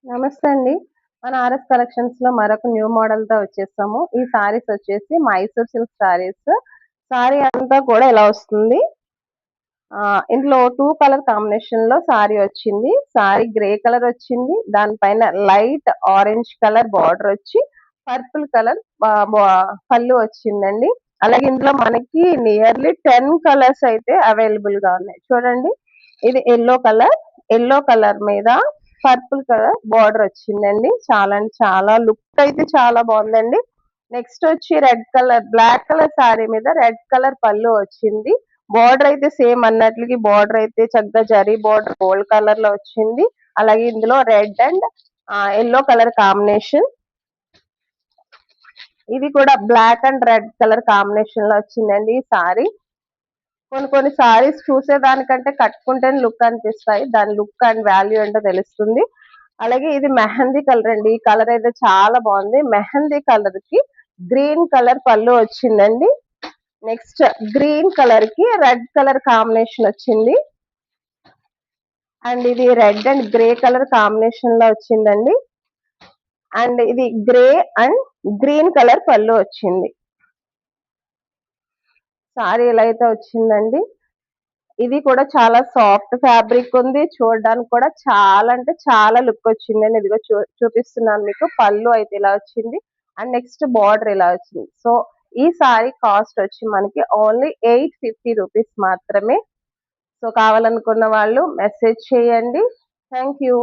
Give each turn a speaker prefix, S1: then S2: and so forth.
S1: నమస్తే అండి. మన ఆర్ఎస్ కలెక్షన్స్ లో మరొక న్యూ మోడల్ తో వచ్చేసాము. ఈ సారీస్ వచ్చేసి మైసూర్ సిల్క్ సారీస్. సారీ అంతా కూడా ఇలా వస్తుంది. ఇందులో 2 కలర్ కాంబినేషన్ లో సారీ వచ్చింది. సారీ గ్రే కలర్ వచ్చింది. దానిపైన లైట్ ఆరెంజ్ కలర్ బార్డర్ వచ్చి పర్పుల్ కలర్ పళ్ళు వచ్చిందండి. అలాగే ఇందులో మనకి నియర్లీ 10 కలర్స్ అయితే అవైలబుల్ గా ఉన్నాయి. చూడండి, ఇది ఎల్లో కలర్ మీద పర్పుల్ కలర్ బార్డర్ వచ్చిందండి. చాలా అంటే చాలా లుక్ అయితే చాలా బాగుందండి. నెక్స్ట్ వచ్చి red colour black colour sari మీద రెడ్ కలర్ పళ్ళు వచ్చింది. బార్డర్ అయితే సేమ్ అన్నట్లకి బార్డర్ అయితే చక్కగా జరీ బార్డర్ గోల్డ్ కలర్ లో వచ్చింది. అలాగే ఇందులో red and yellow colour combination. ఇది కూడా black and red colour combination లో వచ్చిందండి ఈ సారీ. కొన్ని సారీస్ చూసేదానికంటే కట్టుకుంటేనే లుక్ అనిపిస్తాయి. దాని లుక్ అండ్ వాల్యూ ఏంటో తెలుస్తుంది. అలాగే ఇది మెహందీ కలర్ అండి. ఈ కలర్ అయితే చాలా బాగుంది. మెహందీ కలర్ కి గ్రీన్ కలర్ పళ్ళు వచ్చిందండి. నెక్స్ట్ గ్రీన్ కలర్ కి రెడ్ కలర్ కాంబినేషన్ వచ్చింది. అండ్ ఇది red and grey colour combination లో వచ్చిందండి. అండ్ ఇది గ్రే అండ్ గ్రీన్ కలర్ పళ్ళు వచ్చింది. సారీ ఎలా అయితే వచ్చిందండి. ఇది కూడా చాలా సాఫ్ట్ ఫ్యాబ్రిక్ ఉంది. చూడడానికి కూడా చాలా అంటే చాలా లుక్ వచ్చిందండి. ఇదిగో చూపిస్తున్నాను మీకు. పళ్ళు అయితే ఇలా వచ్చింది. అండ్ నెక్స్ట్ బార్డర్ ఇలా వచ్చింది. సో ఈ సారీ కాస్ట్ వచ్చి మనకి ఓన్లీ 850 రూపీస్ మాత్రమే. సో కావాలనుకున్న వాళ్ళు మెసేజ్ చేయండి. Thank you.